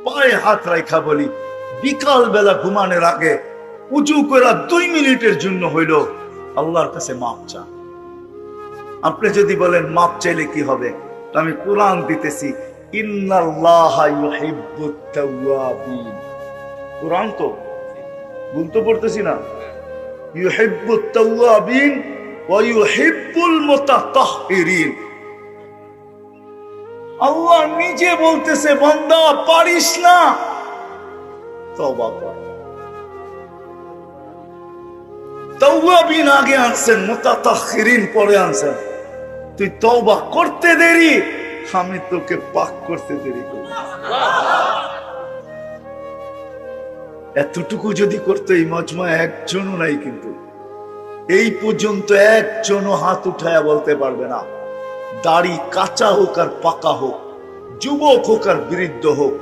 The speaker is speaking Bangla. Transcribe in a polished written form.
পায়ে হাত রাখা বলি, বিকাল বেলা ঘুমানোর আগে উঁচু করে 2 মিনিটের জন্য হইল আল্লাহর কাছে মাপ চান। আপনি যদি বলেন মাপ চাইলে কি হবে, তো আমি কোরআন দিতেছি, ইন্নাল্লাহা ইউহিব্বুত তাওয়াবিন। কোরআন তো বলতে পড়তেছি না, ইউহিব্বুত তাওয়াবিন ওয়া ইউহিব্বুল মুতাতাহহিরিন। আল্লাহ নিজে বলতেছে, বান্দা পারিস না, তওবা কর। তাওয়াবিন আগে আনছেন, মুতাতাহহিরিন পরে আনছেন। তুই তওবা করতে দেরি, আমি তোকে পাক করতে দেরি করি। এতটুকু যদি করতে এই মজমায় একজনও নাই, কিন্তু এই পর্যন্ত একজনও হাত উঠায়া বলতে পারবে না, দাড়ি কাঁচা হোক আর পাকা হোক, যুবক হোক আর বৃদ্ধ হোক,